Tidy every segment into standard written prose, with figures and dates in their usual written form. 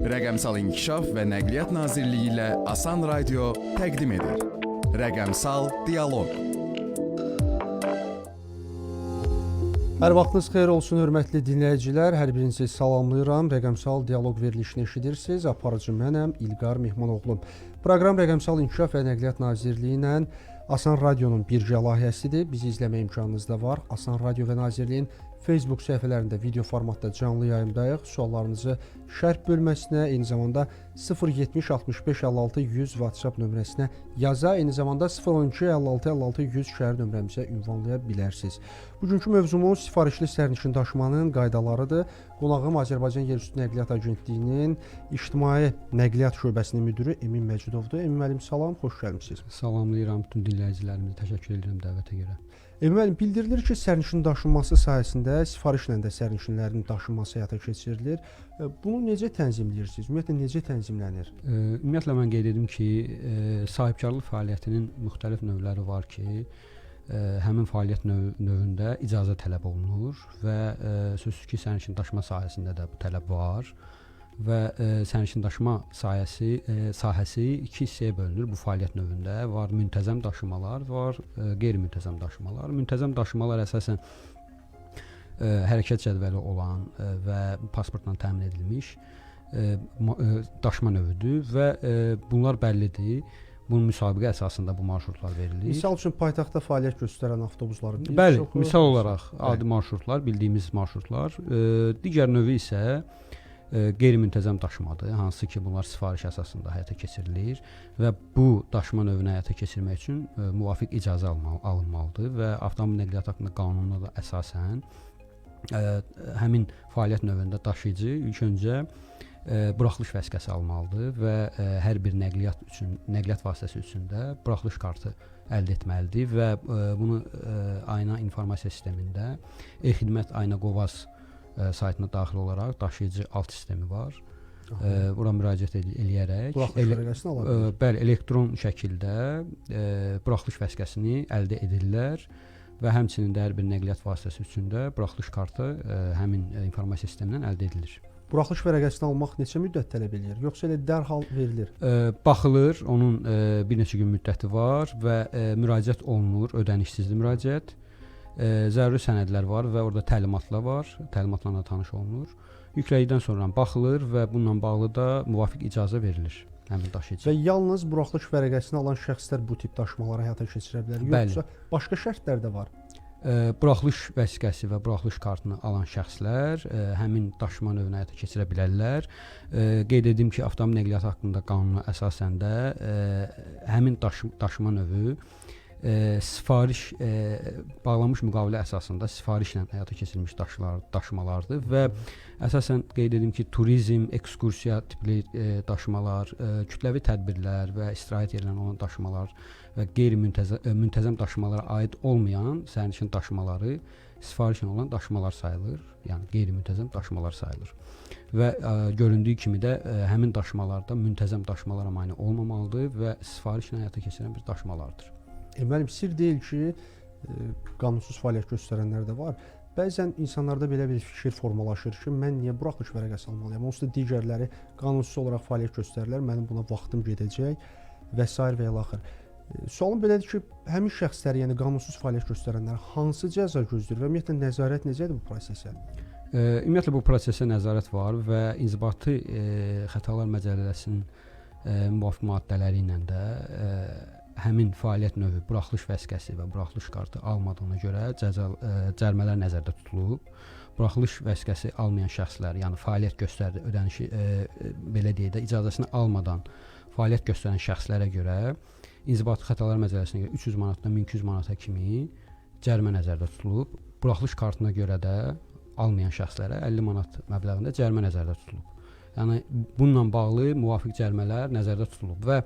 Rəqəmsal İnkişaf və Nəqliyyat Nazirliyi ilə Asan Radio təqdim edir. Rəqəmsal Dialoq. Hər vaxtınız xeyir olsun, hörmətli dinləyicilər. Hər birinizi salamlayıram. Rəqəmsal Dialoq verilişini eşidirsiniz. Aparıcı mənəm, İlqar Mehmanoğlu. Proqram Rəqəmsal İnkişaf və Nəqliyyat Nazirliyi ilə Asan Radionun birgə layihəsidir. Bizi izləmə imkanınız da var. Asan Radio və Nazirliyin Facebook səhifələrində video formatda canlı yayımdayıq. Suallarınızı şərh bölməsinə, eyni zamanda 070 65 56 100 WhatsApp nömrəsinə yaza, eyni zamanda 012 56 56 100 şəhər nömrəmizə ünvanlaya bilərsiniz. Bugünkü mövzumuz sifarişli sərnişin daşımanın qaydalarıdır. Qonağım Azərbaycan Yerüstü Nəqliyyat Agentliyinin İctimai Nəqliyyat Şöbəsinin müdiri Emin Məcidovdur. Emin müəllim, salam, xoş gəlmisiniz. Salamlayıram bütün dinləyicilərimizi, təşəkkür edirəm dəvətə görə. Emin müəllim, bildirilir ki, sərnişin daşınması sahəsində sifarişlə də sərnişinlərin daşınması həyata keçirilir. Bunu necə tənzimləyirsiniz? Ümumiyyətlə necə tənzimlənir? Ümumiyyətlə mən qeyd edim ki, sahibkarlıq fəaliyyətinin müxtəlif növləri var ki, həmin fəaliyyət növündə icazə tələb olunur və sözsüz ki, sərnişin daşıma sahəsində də bu tələb var və sərnişin daşıma sahəsi iki hissəyə bölünür bu fəaliyyət növündə. Var müntəzəm daşımalar, var qeyri-müntəzəm daşımalar. Müntəzəm daşımalar əsasən hərəkət cədvəli olan və pasportla təmin edilmiş daşıma növüdür və bunlar bəllidir. Bunun müsabiqə əsasında bu marşrutlar verilir. Misal üçün paytaxtda fəaliyyət göstərən avtobusları bilirsiniz? Bəli, misal olaraq adi marşrutlar, bildiyimiz marşrutlar. Digər növü isə qeyri-müntəzəm daşımadır, hansı ki bunlar sifariş əsasında həyata keçirilir və bu daşıma növünü həyata keçirmək üçün müvafiq icazə alınmalıdır və avtomobil nəqliyyat haqqında qanununa da əsasən həmin fəaliyyət növündə daşıyıcı ilk öncə buraxılış vəsiqəsi almalıdır və hər bir nəqliyyat vasitəsi üçün də buraxılış kartı əldə etməlidir və bunu Ayna informasiya sistemində e-xidmət Ayna Qovaz saytına daxil olaraq daşıyıcı alt sistemi var. Bura müraciət eləyərək bəli, elektron şəkildə buraxılış vəsiqəsini əldə edirlər və həmçinin də hər bir nəqliyyat vasitəsi üçün də buraxılış kartı həmin informasiya sistemindən əldə edilir. Buraxılış vərəqəsini almaq neçə müddət tələb edir, yoxsa elə dərhal verilir? Baxılır, onun bir neçə gün müddəti var və müraciət olunur, ödənişsizdir müraciət. Zəruri sənədlər var və orada təlimatlar var, təlimatlarla tanış olunur. Yüklədikdən sonra baxılır və bununla bağlı da müvafiq icazə verilir həmin daşıyıcı. Və yalnız buraxılış vərəqəsini alan şəxslər bu tip daşımaları həyata keçirə bilər, yoxsa başqa şərtlər də var? Buraxılış vəsiqəsi və buraxılış kartını alan şəxslər həmin daşıma növünü həyata keçirə bilərlər. Qeyd edim ki, avtomobil nəqliyyatı haqqında qanuna əsasən də həmin daşıma növü sifariş bağlanmış müqavilə əsasında sifarişlə həyata keçirilmiş daşımalardır və əsasən qeyd edim ki, turizm, ekskursiya tipli daşımalar, kütləvi tədbirlər və istirahət yerlərinə olan daşımalar və qeyri-müntəzəm daşımalara aid olmayan sərnişin daşımaları sifarişlə olan daşımalar sayılır, yəni qeyri-müntəzəm daşımalar sayılır. Və göründüyü kimi də həmin daşımalarda müntəzəm daşımalara mane olmamalıdır və sifarişlə həyata keçirilən bir daşımalardır. Müəllim, sir deyil ki, qanunsuz fəaliyyət göstərənlər də var. Bəzən insanlarda belə bir fikir formalaşır ki, mən niyə buraxılış vərəqəsi almalıyam? Onsuz da digərləri qanunsuz olaraq fəaliyyət göstərirlər, mənim buna vaxtım gedəcək və s. və ilaxır. Sualım belədir ki, həmin şəxslər, yəni qanunsuz fəaliyyət göstərənlər hansı cəza gözləyir və ümumiyyətlə nəzarət necədir bu prosesə? Ümumiyyətlə bu prosesə nəzarət var və İnzibati Xətalar Məcəlləsinin müvafiq maddələri ilə də həmin fəaliyyət növü buraxılış vəsiqəsi və buraxılış kartı almadığına görə cərimələr nəzərdə tutulub. Buraxılış vəsiqəsi almayan şəxslər, yəni fəaliyyət göstərdi, ödənişi belə deyək də icazəsini almadan fəaliyyət göstərən şəxslərə görə İnzibati Xətalar Məcəlləsinə görə 300 manatdan 1200 manata kimi cərimə nəzərdə tutulub. Buraxılış kartına görə də almayan şəxslərə 50 manat məbləğində cərimə nəzərdə tutulub. Yəni bununla bağlı müvafiq cərimələr nəzərdə tutulub və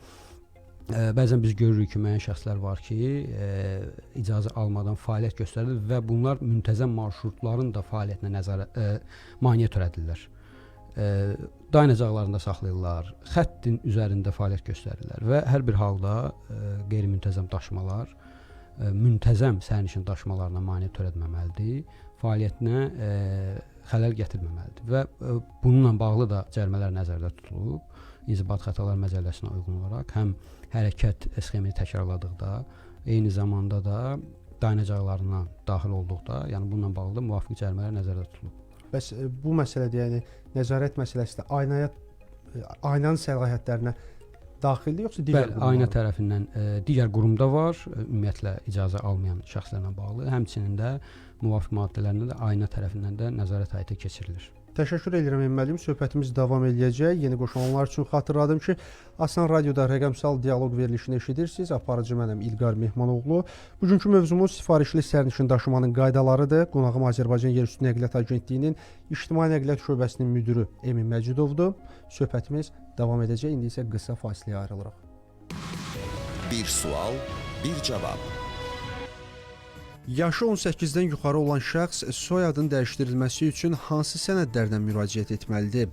bəzən biz görürük ki, müəyyən şəxslər var ki, icazə almadan fəaliyyət göstərir və bunlar müntəzəm marşrutların da fəaliyyətinə maneə törədirlər. Dayanacaqlarında saxlayırlar, xəttin üzərində fəaliyyət göstərirlər və hər bir halda qeyri-müntəzəm daşımalar müntəzəm sərnişin daşımalarına maneə törətməməlidir. Fəaliyyətinə xələl gətirməməlidir və bununla bağlı da cərimələr nəzərdə tutulub. İnzibat xətalar məcəlləsinə uyğun olaraq həm hərəkət sxemini təkrarladıqda, eyni zamanda da dayanacaqlarına daxil olduqda, yəni bununla bağlı da müvafiq cərimələr nəzərdə tutulub. Bəs bu məsələdə, yəni nəzarət məsələsi də aynanın səlahiyyətlərinə daxildir yoxsa digər qurumlar? Ayna tərəfindən digər qurumda var, ümumiyyətlə icazə almayan şəxslərlə bağlı, həmçinin də müvafiq maddələrində də ayna tərəfindən də nəzarət həyata keçirilir. Təşəkkür edirəm müəllim. Söhbətimiz davam edəcək. Yeni qoşulanlar üçün xatırladım ki, Asan Radioda rəqəmsal dialoq verilişini eşidirsiniz. Aparıcı mənəm İlqar Mehmanoğlu. Bugünkü mövzumuz sifarişli sərnişin daşımanın qaydalarıdır. Qonağım Azərbaycan Yerüstü Nəqliyyat Agentliyinin İctimai Nəqliyyat Şöbəsinin müdiri Emin Məcidovdur. Söhbətimiz davam edəcək. İndi isə qısa fasiləyə ayrılırıq. Bir sual, bir cavab. Yaşı 18-dən yuxarı olan şəxs soyadın dəyişdirilməsi üçün hansı sənədlərdən müraciət etməlidir?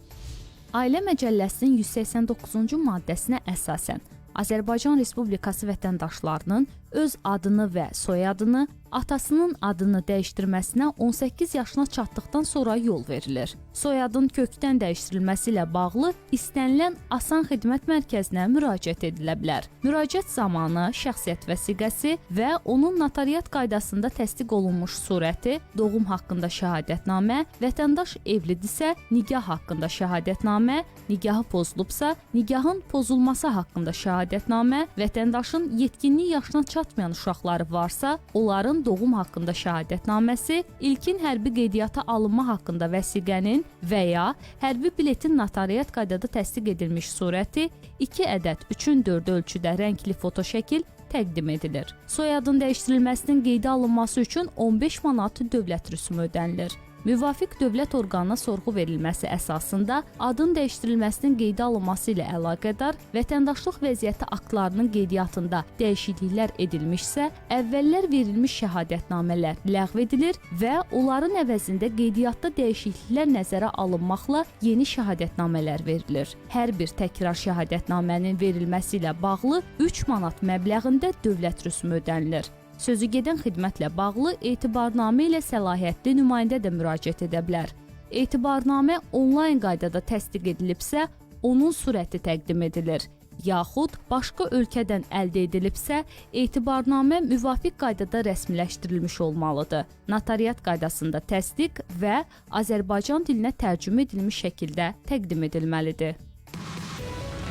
Ailə Məcəlləsinin 189-cu maddəsinə əsasən Azərbaycan Respublikası vətəndaşlarının öz adını və soyadını, atasının adını dəyişdirməsinə 18 yaşına çatdıqdan sonra yol verilir. Soyadın kökdən dəyişdirilməsi ilə bağlı istənilən Asan Xidmət Mərkəzinə müraciət edilə bilər. Müraciət zamanı şəxsiyyət vəsiqəsi və onun notariat qaydasında təsdiq olunmuş surəti, doğum haqqında şəhadətnamə, vətəndaş evlidirsə, nikah haqqında şəhadətnamə, nikahı pozulubsa, nikahın pozulması haqqında şəhadətnamə, vətəndaşın yetkinlik yaşına çatmayan uşaqları varsa, onların doğum haqqında şəhadətnaməsi, ilkin hərbi qeydiyyata alınma haqqında vəsiqənin və ya hərbi biletin notariat qaydada təsdiq edilmiş surəti 2 ədəd 3/4 ölçüdə rəngli fotoşəkil təqdim edilir. Soyadın dəyişdirilməsinin qeydə alınması üçün 15 manat dövlət rüsumu ödənilir. Müvafiq dövlət orqanına sorğu verilməsi əsasında adın dəyişdirilməsinin qeydə alınması ilə əlaqədar vətəndaşlıq vəziyyəti aktlarının qeydiyyatında dəyişikliklər edilmişsə, əvvəllər verilmiş şəhadətnamələr ləğv edilir və onların əvəzində qeydiyyatda dəyişikliklər nəzərə alınmaqla yeni şəhadətnamələr verilir. Hər bir təkrar şəhadətnamənin verilməsi ilə bağlı 3 manat məbləğində dövlət rüsumu ödənilir. Sözü gedən xidmətlə bağlı etibarnamə ilə səlahiyyətli nümayəndə də müraciət edə bilər. Etibarnamə onlayn qaydada təsdiq edilibsə, onun surəti təqdim edilir. Yaxud başqa ölkədən əldə edilibsə, etibarnamə müvafiq qaydada rəsmiləşdirilmiş olmalıdır. Notariat qaydasında təsdiq və Azərbaycan dilinə tərcümə edilmiş şəkildə təqdim edilməlidir.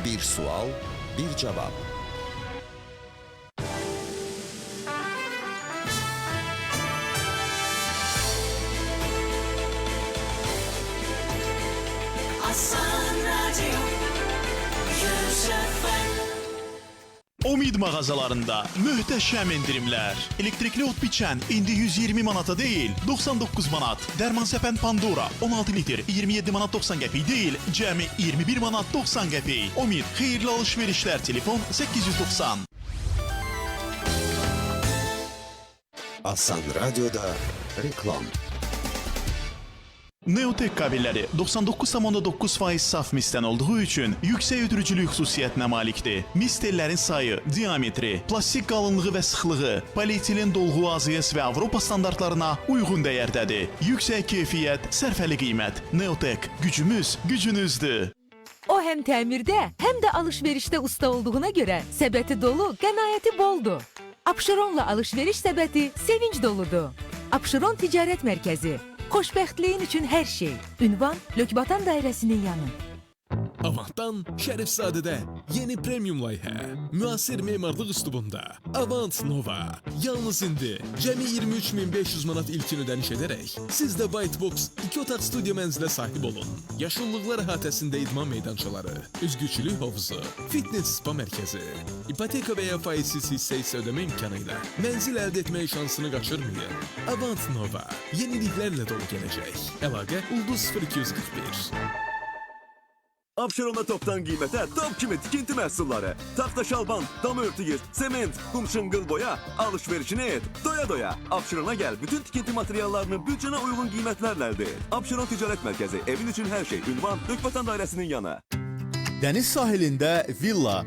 Bir sual, bir cavab. Omid mağazalarında möhtəşəm endirimlər. Elektrikli ot biçən indi 120 manata deyil, 99 manat. Dərman səpən Pandora 16 litr 27 manat 90 qəpik deyil, cəmi 21 manat 90 qəpik. Omid xeyirli alış-verişlər, telefon 890. Asan Radioda reklam. Neotek kabelləri 99,9% saf misdən olduğu üçün yüksək ötürücülük xüsusiyyətinə malikdir. Mis tellərin sayı, diametri, plastik qalınlığı və sıxlığı, polietilen dolğu AZS və Avropa standartlarına uyğun dəyərdədir. Yüksək keyfiyyət, sərfəli qiymət. Neotek, gücümüz, gücünüzdür. O həm təmirdə, həm də alış-verişdə usta olduğuna görə səbəti dolu, qənaəti boldur. Abşeronla alış-veriş səbəti sevinç doludur. Abşeron Ticarət Mərkəzi. Xoşbəxtliyin üçün hər şey. Ünvan Lökbatan Dairəsinin yanı. Avantdan Şərifzadədə yeni premium layihə. Müasir memarlıq üslubunda. Avant Nova. Yalnız indi cəmi 23.500 manat ilkin ödəniş edərək siz də Whitebox 2 otaq studiya mənzilə sahib olun. Yaşıllıqlar əhatəsində idman meydançaları, üzgüçülük hovuzu, fitness spa mərkəzi, ipoteka və ya faizsiz hissə ödəmə imkanı ilə mənzil əldə etmək şansını qaçırmayın. Avant Nova yeniliklərlə dolu gələcək. Əlaqə Ulduz 0241. Abşeronda topdan qiymətə top kimi tikinti məhsulları, taxta şalban, dam örtüyür, sement, qum şınqıl boya, alış-verişini et, doya-doya. Abşerona gəl, bütün tikinti materiallarını büdcənə uyğun qiymətlərlə əldə et. Abşeron Ticarət Mərkəzi, evin üçün hər şey, ünvan Lökbatan Dairəsinin yanı. Dəniz sahilində villa,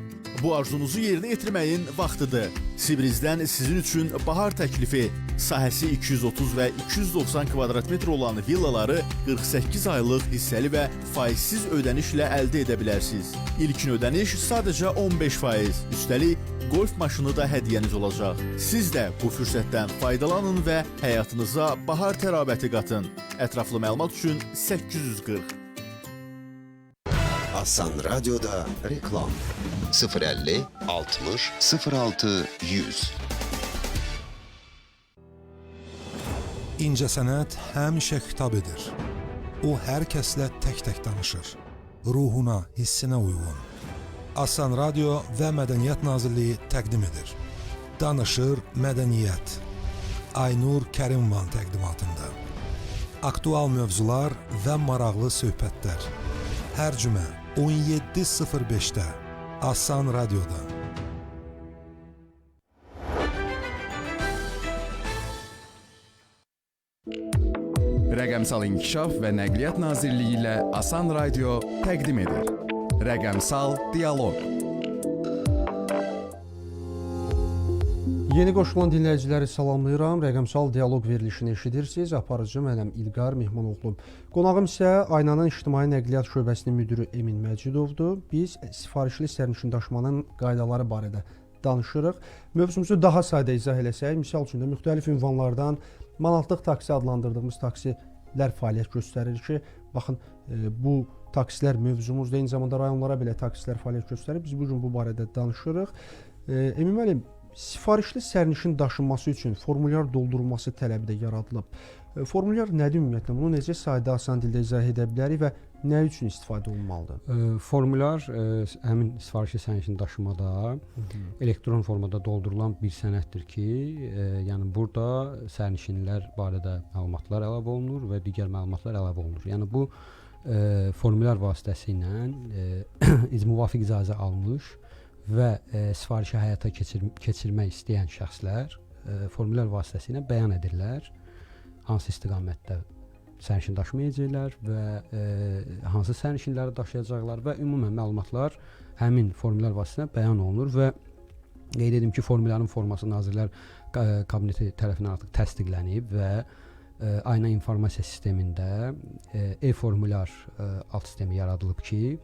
Bu arzunuzu yerinə yetirməyin vaxtıdır. Sibrizdən sizin üçün bahar təklifi. Sahəsi 230 və 290 kvadrat metr olan villaları 48 aylıq hissəli və faizsiz ödənişlə əldə edə bilərsiniz. İlkin ödəniş sadəcə 15%. Üstəlik, golf maşını da hədiyyəniz olacaq. Siz də bu fürsətdən faydalanın və həyatınıza bahar tərabəti qatın. Ətraflı məlumat üçün 840. Asan Radyo'da reklam 050 60 06 100. İncəsənət həmişə xitab edir. O hər kəslə tək-tək danışır. Ruhuna, hissinə uyğun. Asan Radio və Mədəniyyət Nazirliyi təqdim edir. Danışır Mədəniyyət. Aynur Kərimvan təqdimatında. Aktual mövzular və maraqlı söhbətlər. Hər cümə 17:05-də Asan Radioda. Rəqəmsal İnkişaf və Nəqliyyat Nazirliyi ilə Asan Radio təqdim edir. Rəqəmsal Dialoq. Yeni qoşulan dinləyiciləri salamlayıram. Rəqəmsal Dialoq verilişini eşidirsiniz. Aparıcı mənəm İlqar Mehmanoğlu. Qonağım isə Aynanın İctimai Nəqliyyat Şöbəsinin müdiri Emin Məcidovdur. Biz sifarişli sərnişin daşımanın qaydaları barədə danışırıq. Mövzumuzu daha sadə izah eləsək, misal üçün də müxtəlif ünvanlardan manatlıq taksi adlandırdığımız taksilər fəaliyyət göstərir ki, baxın bu taksilər mövzumuzda, eyni zamanda rayonlara belə taksilər fəaliyyət göstərir. Biz bu gün bu barədə danışırıq. Emin müəllim, sifarişli sərnişin daşınması üçün formulyar doldurulması tələbi də yaradılıb. Formulyar nədir ümumiyyətlə? Bunu necə sadə, asan dildə izah edə bilərik və nə üçün istifadə olunmalıdır? Formulyar həmin sifarişli sərnişin daşımada elektron formada doldurulan bir sənəddir ki, yəni burada sərnişinlər barədə məlumatlar əlavə olunur və digər məlumatlar əlavə olunur. Yəni bu formulyar vasitəsilə müvafiq icazə almış və sifarişi həyata keçirmək istəyən şəxslər formulyar vasitəsilə bəyan edirlər hansı istiqamətdə sərnişin daşımayacaqlar və hansı sərnişinləri daşıyacaqlar və ümumən məlumatlar həmin formulyar vasitəsilə bəyan olunur və qeyd edim ki, formulyarın forması Nazirlər Kabineti tərəfindən artıq təsdiqlənib və Ayna informasiya sistemində e-formulyar alt sistemi yaradılıb ki,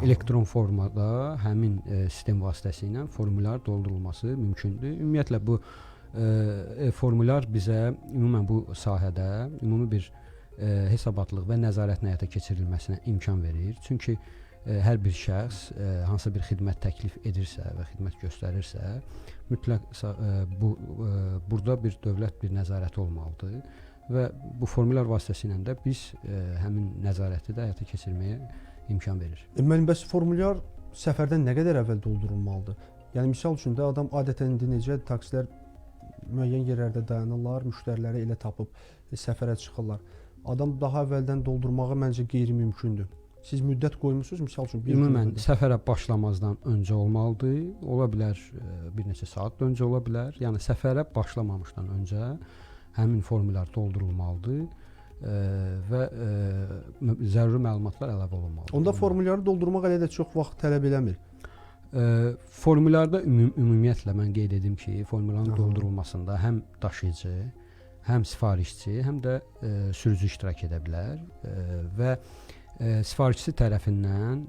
elektron formada həmin sistem vasitəsilə formulyar doldurulması mümkündür. Ümumiyyətlə bu formulyar bizə ümumən bu sahədə ümumi bir hesabatlıq və nəzarətin həyata keçirilməsinə imkan verir. Çünki hər bir şəxs hansı bir xidmət təklif edirsə və xidmət göstərirsə, mütləq burada bir dövlət bir nəzarəti olmalıdır və bu formulyar vasitəsilə də biz həmin nəzarəti də həyata keçirməyə imkan verir. Müəllim, bəs formulyar səfərdən nə qədər əvvəl doldurulmalıdır? Yəni misal üçün də adam adətən indi necə taksilər müəyyən yerlərdə dayanırlar, müştəriləri elə tapıb səfərə çıxırlar. Adam daha əvvəldən doldurmağı məncə qeyri-mümkündür. Siz müddət qoymusunuz, misal üçün bir ümumən səfərə başlamazdan öncə olmalıdır. Ola bilər bir neçə saat öncə ola bilər. Yəni səfərə başlamamışdan öncə həmin formulyar doldurulmalıdır və zəruri məlumatlar əlavə olunmalıdır. Onda formulyarı doldurmaq elə də çox vaxt tələb eləmir. Formulyarda ümumiyyətlə mən qeyd edim ki, formulyarın doldurulmasında həm daşıyıcı, həm sifarişçi, həm də sürücü iştirak edə bilər və sifarişçi tərəfindən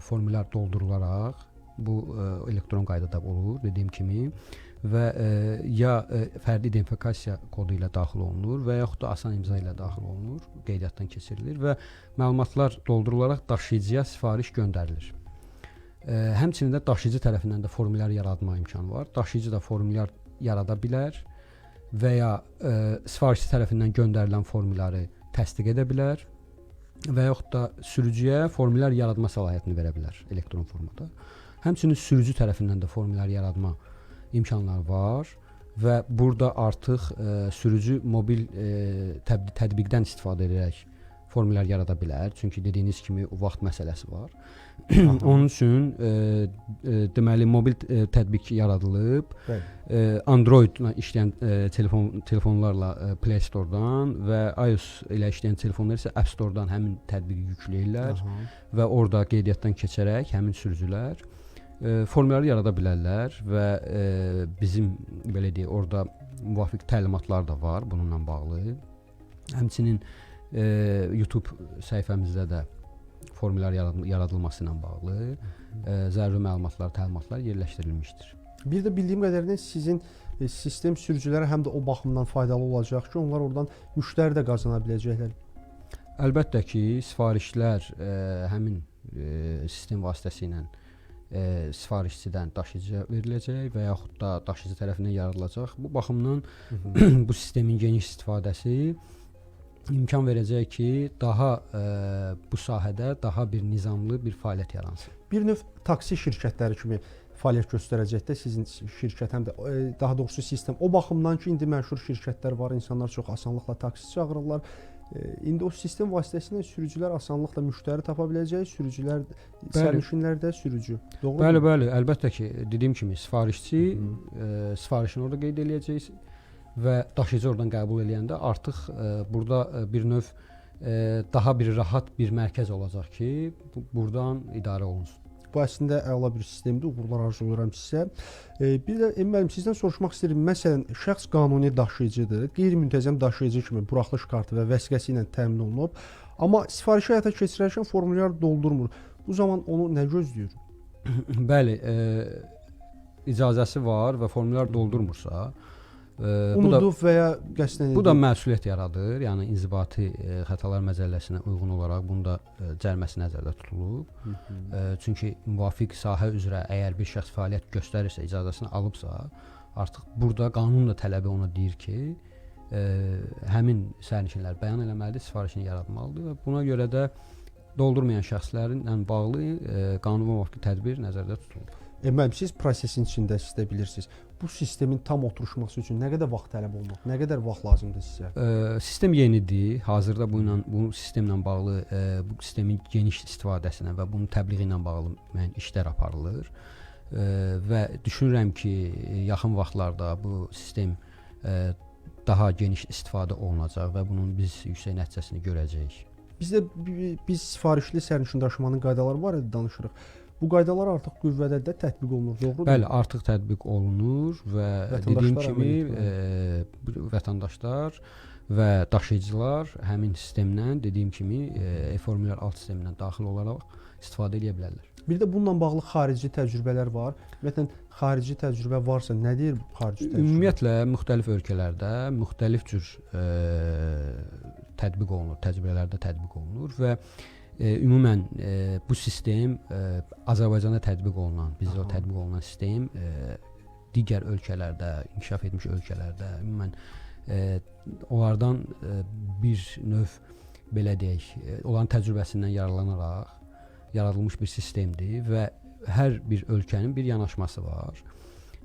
formulyar doldurularaq bu elektron qaydada olur, dediyim kimi və ya fərdi identifikasiya kodu ilə daxil olunur və yaxud da asan imza ilə daxil olunur, qeydiyyatdan keçirilir və məlumatlar doldurularaq daşıyıcıya sifariş göndərilir. Həmçinin də daşıyıcı tərəfindən də formulyar yaratma imkanı var. Daşıyıcı da formulyar yarada bilər və ya sifarişçi tərəfindən göndərilən formulyarı təsdiq edə bilər və yaxud da sürücüyə formulyar yaratma səlahiyyətini verə bilər elektron formada. Həmçinin sürücü tərəfindən də formulyar yaratma imkanlar var və burada artıq sürücü mobil tətbiqdən istifadə edərək formulyar yarada bilər. Çünki dediyiniz kimi vaxt məsələsi var. Onun üçün deməli mobil tətbiq yaradılıb. Android-la işləyən telefonlarla Play Store-dan və iOS ilə işləyən telefonlar isə App Store-dan həmin tətbiqi yükləyirlər və orada qeydiyyatdan keçərək həmin sürücülər formulları yarada bilərlər və bizim belə deyək, orada müvafiq təlimatlar da var bununla bağlı. Həmçinin YouTube səhifəmizdə də formullar yaradılması ilə bağlı zəruri məlumatlar, təlimatlar yerləşdirilmişdir. Bir də bildiyim qədərilə sizin sistem sürücülərə həm də o baxımdan faydalı olacaq ki, onlar oradan müştəri də qazana biləcəklər. Əlbəttə ki, sifarişlər həmin sistem vasitəsilə sifarişçidən daşıyıcıya veriləcək və yaxud da daşıyıcı tərəfindən yaradılacaq. Bu baxımdan bu sistemin geniş istifadəsi imkan verəcək ki, daha bu sahədə daha bir nizamlı bir fəaliyyət yaransın. Bir növ taksi şirkətləri kimi fəaliyyət göstərəcək də sizin şirkət, həm də daha doğrusu sistem. O baxımdan ki, indi məşhur şirkətlər var, insanlar çox asanlıqla taksi çağırırlar. İndi o sistem vasitəsilə sürücülər asanlıqla müştəri tapa biləcək, sürücülər, sərnişinlər də sürücü. Doğru? Bəli, bəli, əlbəttə ki, dediyim kimi sifarişçi sifarişini orada qeyd eləyəcək və daşıyıcı oradan qəbul eləyəndə artıq burada bir növ daha bir rahat bir mərkəz olacaq ki, burdan idarə olunsun. Bu əslində əla bir sistemdir. Uğurlar arzulayıram sizə. Bir də Emin müəllim, sizdən soruşmaq istəyirəm. Məsələn, şəxs qanuni daşıyıcıdır, qeyri-müntəzəm daşıyıcı kimi buraxılış kartı və vəsiqəsi ilə təmin olunub, amma sifarişi həyata keçirərkən formulyar doldurmur. Bu zaman onu nə gözləyir? Bəli, icazəsi var və formulyar doldurmursa, unudub və ya qəsdən bu da məsuliyyət yaradır. Yəni inzibati xətalar məcəlləsinə uyğun olaraq bunda cəriməsi nəzərdə tutulub. Çünki müvafiq sahə üzrə əgər bir şəxs fəaliyyət göstərirsə, icazəsini alıbsa, artıq burada qanun da tələbi ona deyir ki, həmin sərnişinlər bəyan eləməlidir, sifarişini yaratmalıdır və buna görə də doldurmayan şəxslərlə bağlı qanuna müvafiq tədbir nəzərdə tutulub. Müəllim, siz prosesin içindəsiz də bilirsiniz. Bu sistemin tam oturuşması üçün nə qədər vaxt tələb olunur? Nə qədər vaxt lazımdır sizə? Sistem yenidir. Hazırda bu sistemlə bağlı, bu sistemin geniş istifadəsinə və bunun təbliği ilə bağlı müəyyən işlər aparılır. Və düşünürəm ki, yaxın vaxtlarda bu sistem daha geniş istifadə olunacaq və bunun biz yüksək nəticəsini görəcəyik. Biz sifarişli sərnişin daşımanın qaydaları barədə danışırıq. Bu qaydalar artıq qüvvədə də tətbiq olunur, doğrudur? Bəli, artıq tətbiq olunur və dediyim kimi vətəndaşlar və daşıyıcılar həmin sistemlə, dediyim kimi e-formulyar alt sistemindən daxil olaraq istifadə edə bilərlər. Bir də bununla bağlı xarici təcrübələr var. Ümumiyyətlə xarici təcrübə varsa nə deyir bu xarici təcrübə? Ümumiyyətlə müxtəlif ölkələrdə müxtəlif cür tətbiq olunur, təcrübələrdə tətbiq olunur və ümumən bu sistem Azərbaycanda tətbiq olunan, bizdə tətbiq olunan sistem digər ölkələrdə, inkişaf etmiş ölkələrdə ümumən onlardan bir növ belə deyək, onların təcrübəsindən yararlanaraq yaradılmış bir sistemdir və hər bir ölkənin bir yanaşması var.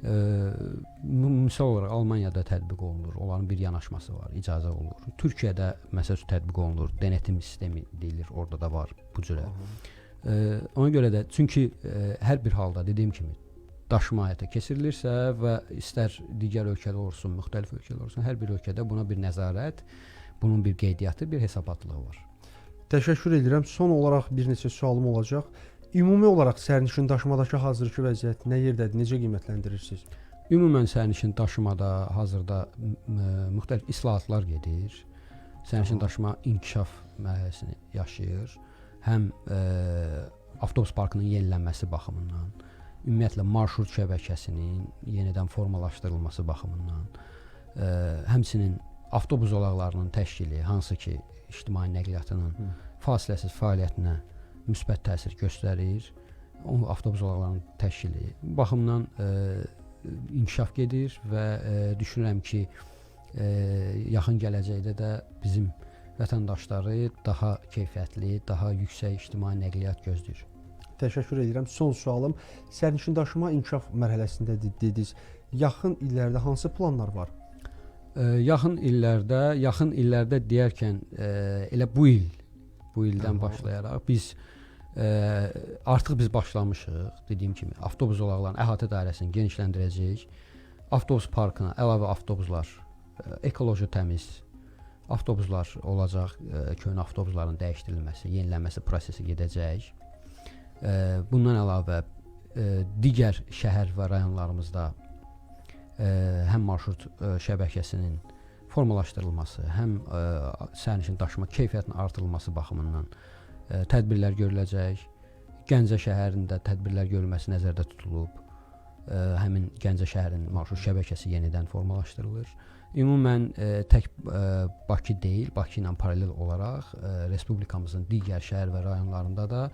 Misal olaraq Almaniyada tətbiq olunur, onların bir yanaşması var, icazə olur. Türkiyədə məsəl üçün tətbiq olunur, denetim sistemi deyilir, orada da var bu cürə. Ona görə də çünki hər bir halda dediyim kimi daşıma həyata keçirilirsə və istər digər ölkədə olsun, müxtəlif ölkələr olsun, hər bir ölkədə buna bir nəzarət, bunun bir qeydiyyatı, bir hesabatlığı var. Təşəkkür edirəm. Son olaraq bir neçə sualım olacaq. Ümumi olaraq sərnişin daşımadakı hazırki vəziyyət nə yerdədir, necə qiymətləndirirsiniz? Ümumən sərnişin daşımada hazırda müxtəlif islahatlar gedir. Sərnişin daşıma inkişaf mərhələsini yaşayır. Həm avtobus parkının yenilənməsi baxımından, ümumiyyətlə marşrut şəbəkəsinin yenidən formalaşdırılması baxımından, həmçinin avtobus zolaqlarının təşkili, hansı ki ictimai nəqliyyatının fasiləsiz fəaliyyətinə müsbət təsir göstərir. O avtobus zolaqlarının təşkili bu baxımdan inkişaf gedir və düşünürəm ki, yaxın gələcəkdə də bizim vətəndaşları daha keyfiyyətli, daha yüksək ictimai nəqliyyat gözləyir. Təşəkkür edirəm. Son sualım, sərnişin daşıma inkişaf mərhələsindədir dediniz. Yaxın illərdə hansı planlar var? Yaxın illərdə deyərkən elə bu ildən başlayaraq biz artıq biz başlamışıq, dediyim kimi avtobus zolaqlarının əhatə dairəsini genişləndirəcəyik. Avtobus parkına əlavə avtobuslar, ekoloji təmiz avtobuslar olacaq, köhnə avtobusların dəyişdirilməsi, yenilənməsi prosesi gedəcək. Bundan əlavə digər şəhər və rayonlarımızda həm marşrut şəbəkəsinin formalaşdırılması, həm sərnişin daşıma keyfiyyətinin artırılması baxımından tədbirlər görüləcək. Gəncə şəhərində tədbirlər görülməsi nəzərdə tutulub. Həmin Gəncə şəhərinin marşrut şəbəkəsi yenidən formalaşdırılır. Ümumən tək Bakı deyil, Bakı ilə paralel olaraq respublikamızın digər şəhər və rayonlarında da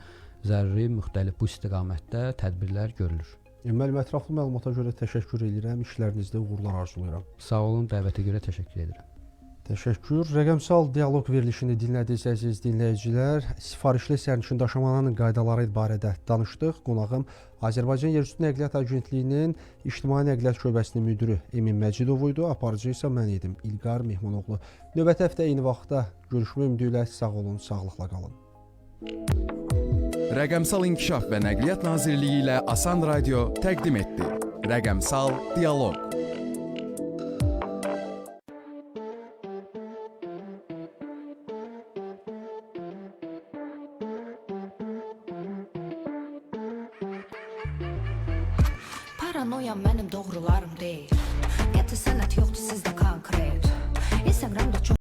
zəruri müxtəlif bu istiqamətdə tədbirlər görülür. Müəllim, ətraflı məlumata görə təşəkkür edirəm. İşlərinizdə uğurlar arzulayıram. Sağ olun, dəvətə görə təşəkkür edirəm. Təşəkkür. Rəqəmsal dialoq verilişini dinlədiniz əziz dinləyicilər. Sifarişli sərnişin daşımanın qaydaları barədə danışdıq. Qonağım Azərbaycan Yerüstü Nəqliyyat Agentliyinin İctimai Nəqliyyat Şöbəsinin müdiri Emin Məcidov idi. Aparıcı isə mən idim, İlqar Mehmanoğlu. Növbəti həftə eyni vaxtda görüşmək ümidi ilə sağ olun, sağlıqla qalın. Rəqəmsal İnkişaf və Nəqliyyat Nazirliyi ilə Asan Radio təqdim etdi. Rəqəmsal Dialoq. Paranoyam mənim doğrularım deyil. Qəti sənət yoxdur sizdə